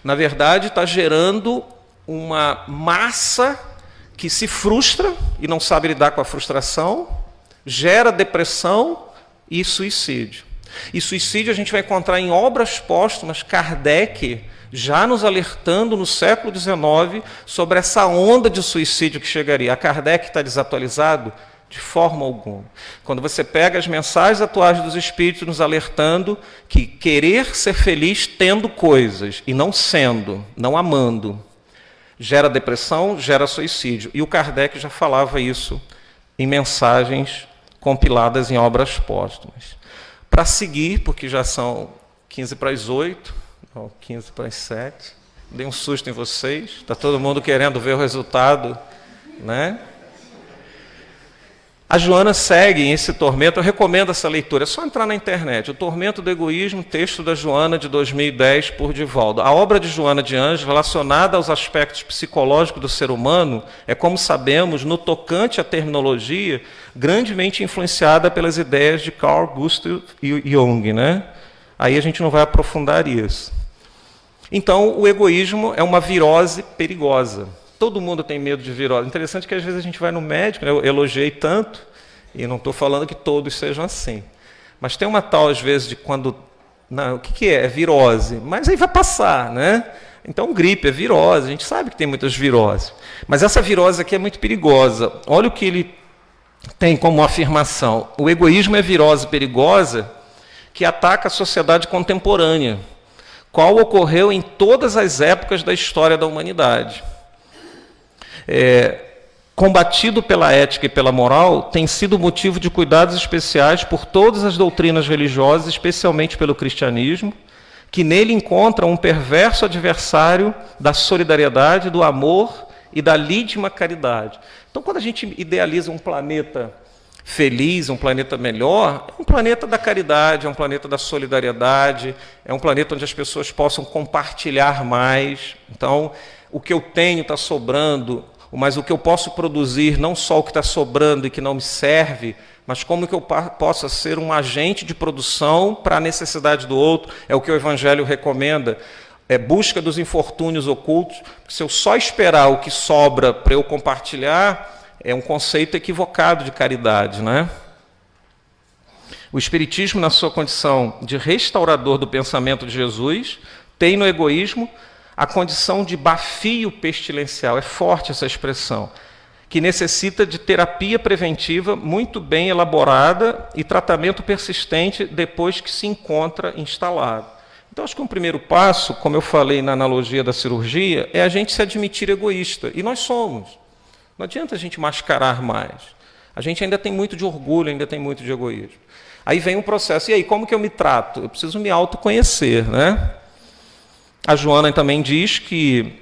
Speaker 2: na verdade está gerando uma massa que se frustra e não sabe lidar com a frustração, gera depressão e suicídio. E suicídio a gente vai encontrar em obras póstumas, Kardec já nos alertando no século XIX sobre essa onda de suicídio que chegaria. A Kardec está desatualizado? De forma alguma. Quando você pega as mensagens atuais dos espíritos nos alertando que querer ser feliz tendo coisas e não sendo, não amando, gera depressão, gera suicídio. E o Kardec já falava isso em mensagens compiladas em obras póstumas. Para seguir, porque já são 15 para as 8, ou 15 para as 7, dei um susto em vocês, está todo mundo querendo ver o resultado, né? A Joana segue em esse tormento, eu recomendo essa leitura, é só entrar na internet, O Tormento do Egoísmo, texto da Joana de 2010, por Divaldo. A obra de Joana de Anjos, relacionada aos aspectos psicológicos do ser humano, é, como sabemos, no tocante à terminologia, grandemente influenciada pelas ideias de Carl Gustav Jung, né? Aí a gente não vai aprofundar isso. Então, o egoísmo é uma virose perigosa. Todo mundo tem medo de virose. Interessante que às vezes a gente vai no médico, né? Eu elogiei tanto, e não estou falando que todos sejam assim. Mas tem uma tal, às vezes, de quando... Não, o que é? É virose. Mas aí vai passar, né? Então, gripe é virose, a gente sabe que tem muitas viroses. Mas essa virose aqui é muito perigosa. Olha o que ele tem como afirmação. O egoísmo é virose perigosa que ataca a sociedade contemporânea, qual ocorreu em todas as épocas da história da humanidade. Combatido pela ética e pela moral, tem sido motivo de cuidados especiais por todas as doutrinas religiosas, especialmente pelo cristianismo, que nele encontra um perverso adversário da solidariedade, do amor e da lídima caridade. Então, quando a gente idealiza um planeta feliz, um planeta melhor, é um planeta da caridade, é um planeta da solidariedade, é um planeta onde as pessoas possam compartilhar mais. Então, o que eu tenho está sobrando, mas o que eu posso produzir, não só o que está sobrando e que não me serve, mas como que eu possa ser um agente de produção para a necessidade do outro, é o que o Evangelho recomenda. É busca dos infortúnios ocultos. Se eu só esperar o que sobra para eu compartilhar, é um conceito equivocado de caridade, né? O Espiritismo, na sua condição de restaurador do pensamento de Jesus, tem no egoísmo a condição de bafio pestilencial, é forte essa expressão, que necessita de terapia preventiva muito bem elaborada e tratamento persistente depois que se encontra instalado. Então, acho que um primeiro passo, como eu falei na analogia da cirurgia, é a gente se admitir egoísta, e nós somos. Não adianta a gente mascarar mais. A gente ainda tem muito de orgulho, ainda tem muito de egoísmo. Aí vem um processo. E aí, como que eu me trato? Eu preciso me autoconhecer, né? A Joana também diz que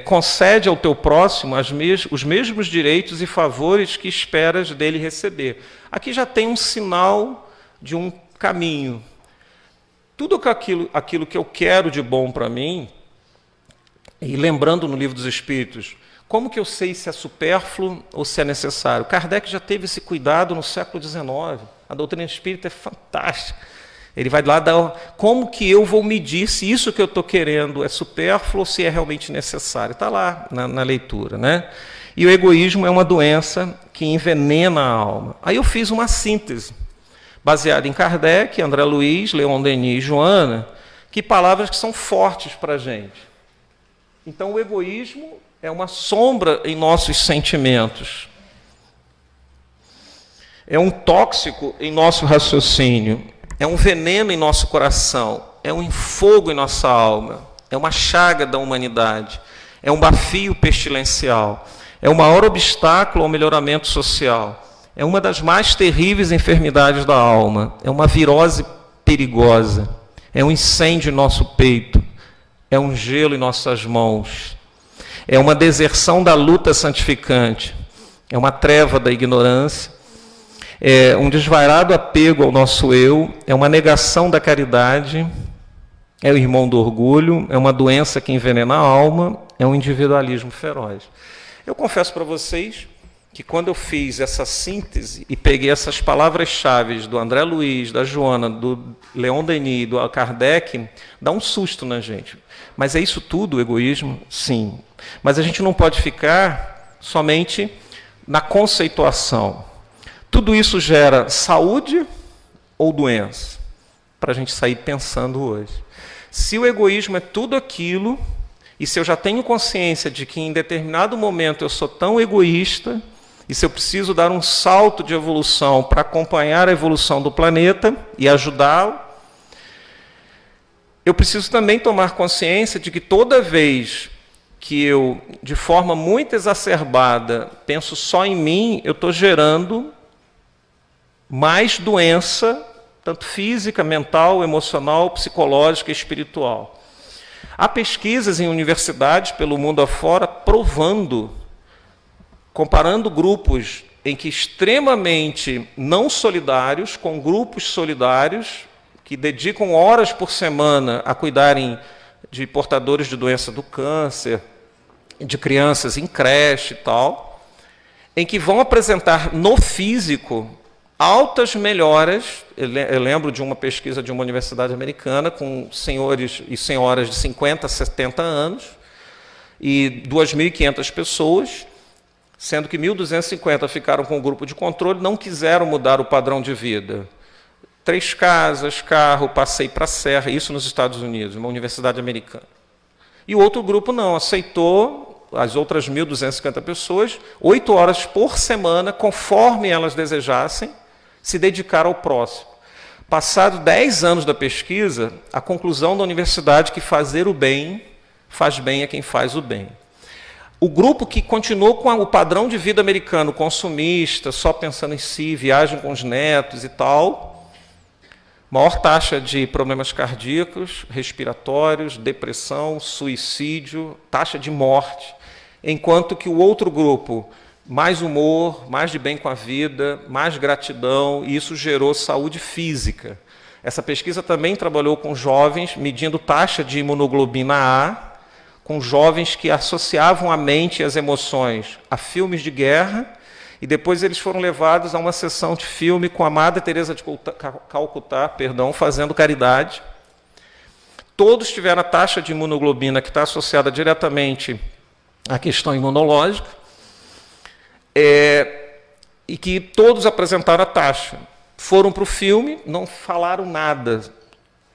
Speaker 2: concede ao teu próximo os mesmos direitos e favores que esperas dele receber. Aqui já tem um sinal de um caminho. Tudo aquilo que eu quero de bom para mim, e lembrando no Livro dos Espíritos, como que eu sei se é supérfluo ou se é necessário? Kardec já teve esse cuidado no século XIX. A doutrina espírita é fantástica. Ele vai lá dar como que eu vou medir se isso que eu estou querendo é supérfluo ou se é realmente necessário. Está lá na leitura, né? E o egoísmo é uma doença que envenena a alma. Aí eu fiz uma síntese, baseada em Kardec, André Luiz, Leon Denis e Joana, que palavras que são fortes para a gente. Então o egoísmo é uma sombra em nossos sentimentos. É um tóxico em nosso raciocínio. É um veneno em nosso coração. É um fogo em nossa alma. É uma chaga da humanidade. É um bafio pestilencial. É o maior obstáculo ao melhoramento social. É uma das mais terríveis enfermidades da alma. É uma virose perigosa. É um incêndio em nosso peito. É um gelo em nossas mãos. É uma deserção da luta santificante, é uma treva da ignorância, é um desvairado apego ao nosso eu, é uma negação da caridade, é o irmão do orgulho, é uma doença que envenena a alma, é um individualismo feroz. Eu confesso para vocês que quando eu fiz essa síntese e peguei essas palavras-chave do André Luiz, da Joana, do Leon Denis, do Kardec, dá um susto na gente. Mas é isso tudo, o egoísmo? Sim. Mas a gente não pode ficar somente na conceituação. Tudo isso gera saúde ou doença? Para a gente sair pensando hoje. Se o egoísmo é tudo aquilo, e se eu já tenho consciência de que em determinado momento eu sou tão egoísta, e se eu preciso dar um salto de evolução para acompanhar a evolução do planeta e ajudá-lo, eu preciso também tomar consciência de que toda vez que eu, de forma muito exacerbada, penso só em mim, eu estou gerando mais doença, tanto física, mental, emocional, psicológica e espiritual. Há pesquisas em universidades pelo mundo afora provando, comparando grupos em que extremamente não solidários com grupos solidários que dedicam horas por semana a cuidarem de portadores de doença do câncer, de crianças em creche e tal, em que vão apresentar no físico altas melhoras. Eu lembro de uma pesquisa de uma universidade americana com senhores e senhoras de 50, 70 anos e 2.500 pessoas, sendo que 1.250 ficaram com o grupo de controle, não quiseram mudar o padrão de vida. 3 casas, carro, passeio para a serra, isso nos Estados Unidos, uma universidade americana. E o outro grupo não, aceitou as outras 1.250 pessoas, 8 horas por semana, conforme elas desejassem, se dedicar ao próximo. Passado 10 anos da pesquisa, a conclusão da universidade é que fazer o bem faz bem a quem faz o bem. O grupo que continuou com o padrão de vida americano, consumista, só pensando em si, viagem com os netos e tal, maior taxa de problemas cardíacos, respiratórios, depressão, suicídio, taxa de morte, enquanto que o outro grupo, mais humor, mais de bem com a vida, mais gratidão, e isso gerou saúde física. Essa pesquisa também trabalhou com jovens, medindo taxa de imunoglobina A, com jovens que associavam a mente e as emoções a filmes de guerra, e depois eles foram levados a uma sessão de filme com a Madre Teresa de Calcutá, fazendo caridade. Todos tiveram a taxa de imunoglobina que está associada diretamente à questão imunológica, e que todos apresentaram a taxa. Foram para o filme, não falaram nada.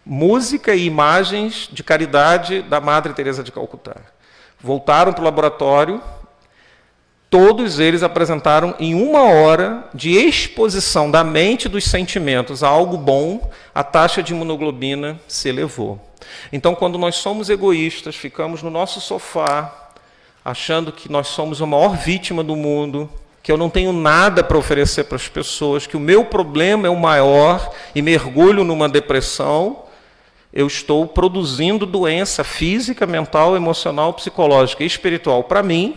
Speaker 2: Música e imagens de caridade da Madre Teresa de Calcutá. Voltaram para o laboratório, todos eles apresentaram em 1 hora de exposição da mente e dos sentimentos a algo bom, a taxa de imunoglobina se elevou. Então, quando nós somos egoístas, ficamos no nosso sofá, achando que nós somos a maior vítima do mundo, que eu não tenho nada para oferecer para as pessoas, que o meu problema é o maior e mergulho numa depressão, eu estou produzindo doença física, mental, emocional, psicológica e espiritual para mim,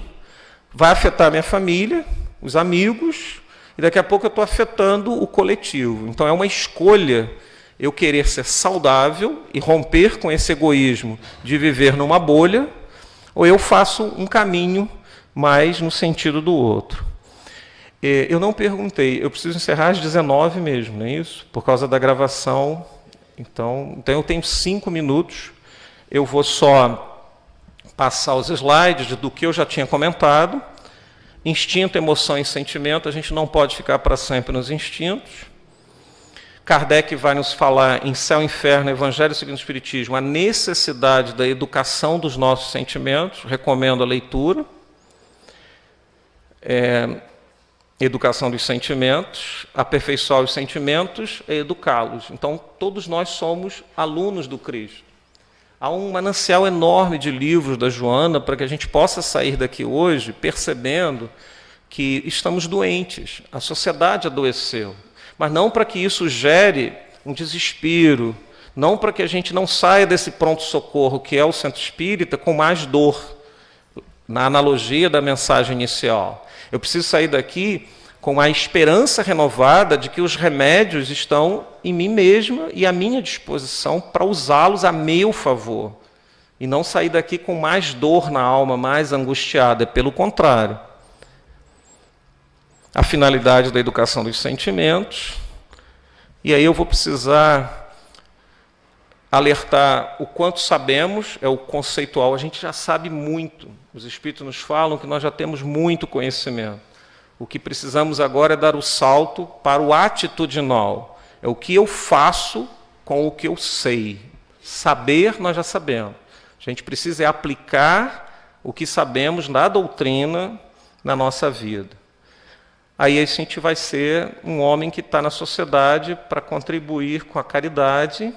Speaker 2: vai afetar minha família, os amigos, e daqui a pouco eu estou afetando o coletivo. Então é uma escolha eu querer ser saudável e romper com esse egoísmo de viver numa bolha, ou eu faço um caminho mais no sentido do outro. Eu não perguntei, eu preciso encerrar às 19 mesmo, não é isso? Por causa da gravação. Então eu tenho 5 minutos, eu vou só passar os slides do que eu já tinha comentado. Instinto, emoção e sentimento, a gente não pode ficar para sempre nos instintos. Kardec vai nos falar em Céu e Inferno, Evangelho segundo o Espiritismo, a necessidade da educação dos nossos sentimentos, recomendo a leitura. Educação dos sentimentos, aperfeiçoar os sentimentos e educá-los. Então, todos nós somos alunos do Cristo. Há um manancial enorme de livros da Joana para que a gente possa sair daqui hoje percebendo que estamos doentes, a sociedade adoeceu. Mas não para que isso gere um desespero, não para que a gente não saia desse pronto-socorro que é o centro espírita com mais dor, na analogia da mensagem inicial. Eu preciso sair daqui com a esperança renovada de que os remédios estão em mim mesma e à minha disposição para usá-los a meu favor. E não sair daqui com mais dor na alma, mais angustiada. Pelo contrário. A finalidade da educação dos sentimentos. E aí eu vou precisar alertar o quanto sabemos, é o conceitual, a gente já sabe muito. Os Espíritos nos falam que nós já temos muito conhecimento. O que precisamos agora é dar o salto para o atitudinal. É o que eu faço com o que eu sei. Saber, nós já sabemos. A gente precisa aplicar o que sabemos na doutrina na nossa vida. Aí a gente vai ser um homem que está na sociedade para contribuir com a caridade,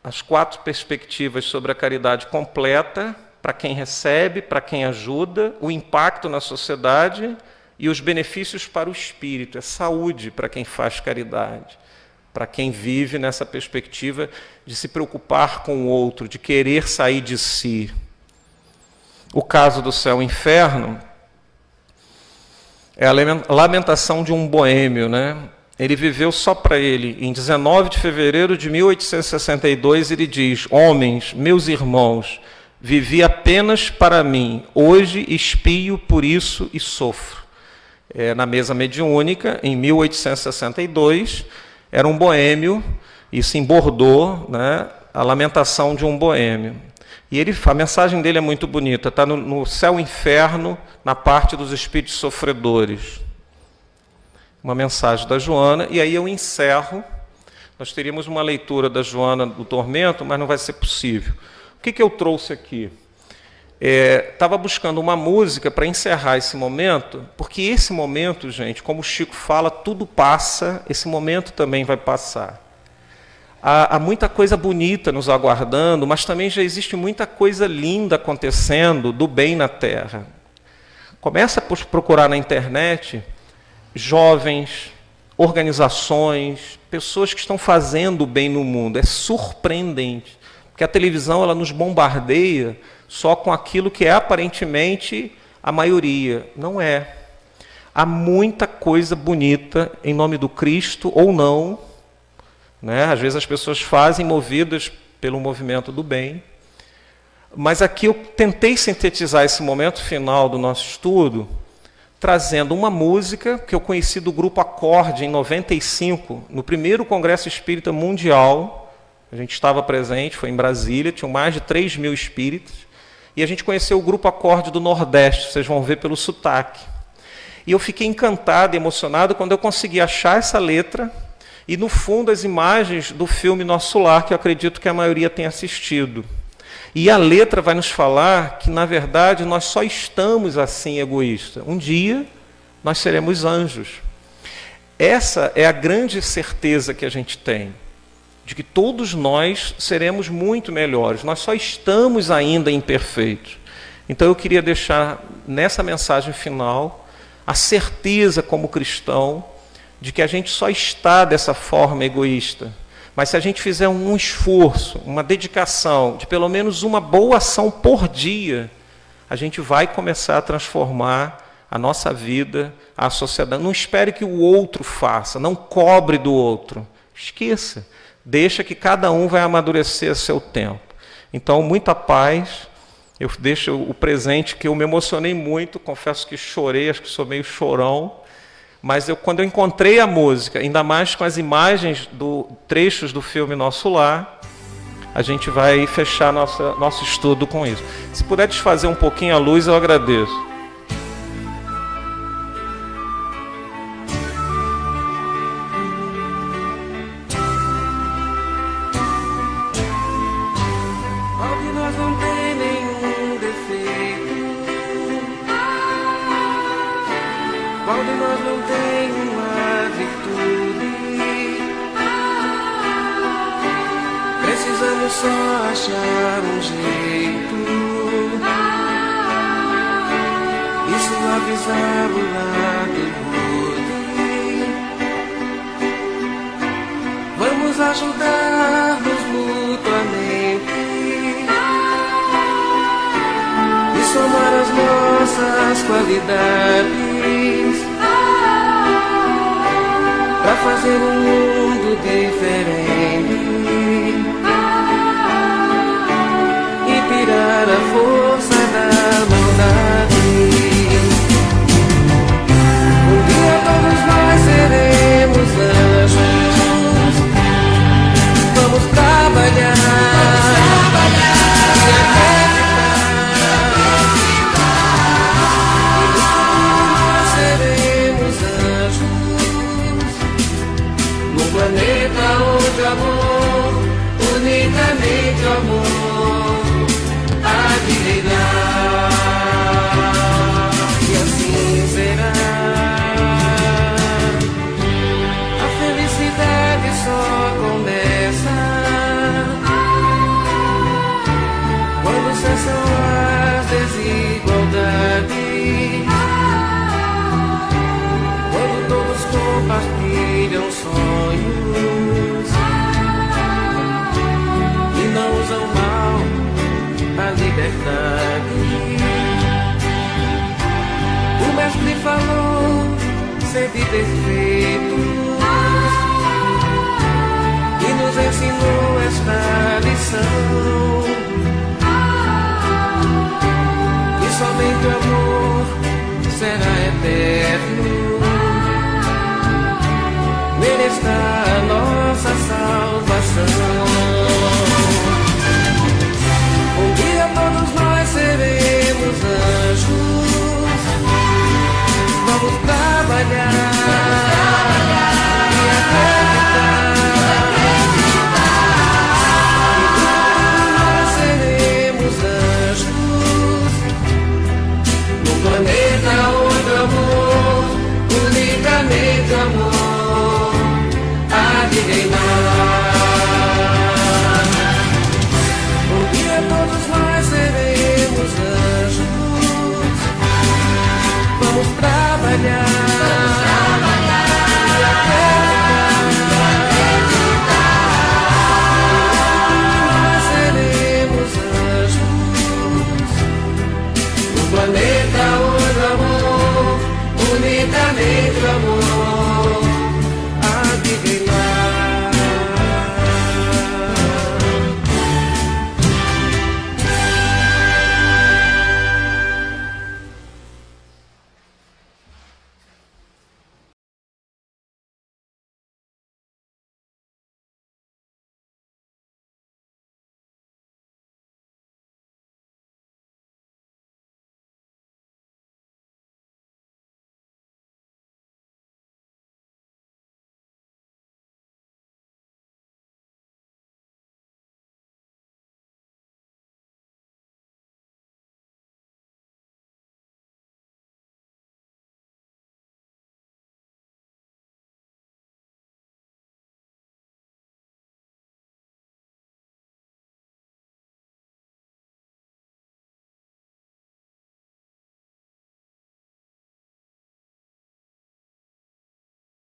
Speaker 2: as 4 perspectivas sobre a caridade completa, para quem recebe, para quem ajuda, o impacto na sociedade e os benefícios para o espírito. É saúde para quem faz caridade, para quem vive nessa perspectiva de se preocupar com o outro, de querer sair de si. O caso do Céu e Inferno é a lamentação de um boêmio, né? Ele viveu só para ele. Em 19 de fevereiro de 1862, ele diz: homens, meus irmãos, vivi apenas para mim, hoje expio por isso e sofro. Na mesa mediúnica, em 1862, era um boêmio, isso em Bordeaux, né, a lamentação de um boêmio. E a mensagem dele é muito bonita, está no Céu e Inferno, na parte dos espíritos sofredores. Uma mensagem da Joana, e aí eu encerro. Nós teríamos uma leitura da Joana do Tormento, mas não vai ser possível. O que eu trouxe aqui? Estava buscando uma música para encerrar esse momento, porque esse momento, gente, como o Chico fala, tudo passa, esse momento também vai passar. Há muita coisa bonita nos aguardando, mas também já existe muita coisa linda acontecendo do bem na Terra. Começa por procurar na internet jovens, organizações, pessoas que estão fazendo o bem no mundo. É surpreendente, porque a televisão ela nos bombardeia só com aquilo que é aparentemente a maioria. Não é. há muita coisa bonita em nome do Cristo ou não, né? Às vezes as pessoas fazem movidas pelo movimento do bem. Mas aqui eu tentei sintetizar esse momento final do nosso estudo, trazendo uma música que eu conheci do Grupo Acorde em 95, no primeiro Congresso Espírita Mundial. A gente estava presente, foi em Brasília, tinham mais de 3.000 espíritas. E a gente conheceu o Grupo Acorde do Nordeste, vocês vão ver pelo sotaque. E eu fiquei encantado e emocionado quando eu consegui achar essa letra e, no fundo, as imagens do filme Nosso Lar, que eu acredito que a maioria tenha assistido. E a letra vai nos falar que, na verdade, nós só estamos assim egoístas. Um dia, nós seremos anjos. Essa é a grande certeza que a gente tem, de que todos nós seremos muito melhores. Nós só estamos ainda imperfeitos. Então, eu queria deixar, nessa mensagem final, a certeza, como cristão, de que a gente só está dessa forma egoísta. Mas se a gente fizer um esforço, uma dedicação, de pelo menos uma boa ação por dia, a gente vai começar a transformar a nossa vida, a sociedade. Não espere que o outro faça, não cobre do outro. Esqueça. Deixa que cada um vai amadurecer a seu tempo. Então, muita paz. Eu deixo o presente que eu me emocionei muito, confesso que chorei, acho que sou meio chorão. Mas quando eu encontrei a música, ainda mais com as imagens trechos do filme Nosso Lar, a gente vai fechar nosso estudo com isso. Se puder desfazer um pouquinho a luz, eu agradeço.
Speaker 3: Só achar um jeito e suavizar o lado ruim. Vamos ajudar-nos mutuamente e somar as nossas qualidades para fazer um mundo diferente. Tirar a força da maldade. Um dia todos nós seremos anjos. Vamos trabalhar e acreditar. E no futuro nós seremos anjos. Num planeta onde o amor, unicamente o amor, e assim será. A felicidade só começa quando cessam as desigualdades, quando todos compartilham sonhos e não usam mal a liberdade. O mestre falou, sede perfeitos, e nos ensinou esta lição, que somente o amor será eterno. Nele está a nossa salvação. Um dia todos nós seremos anjos. Vamos trabalhar e acreditar. E nós seremos anjos no planeta onde o amor, unicamente o amor, há de reinar. Todos nós seremos anjos. Vamos trabalhar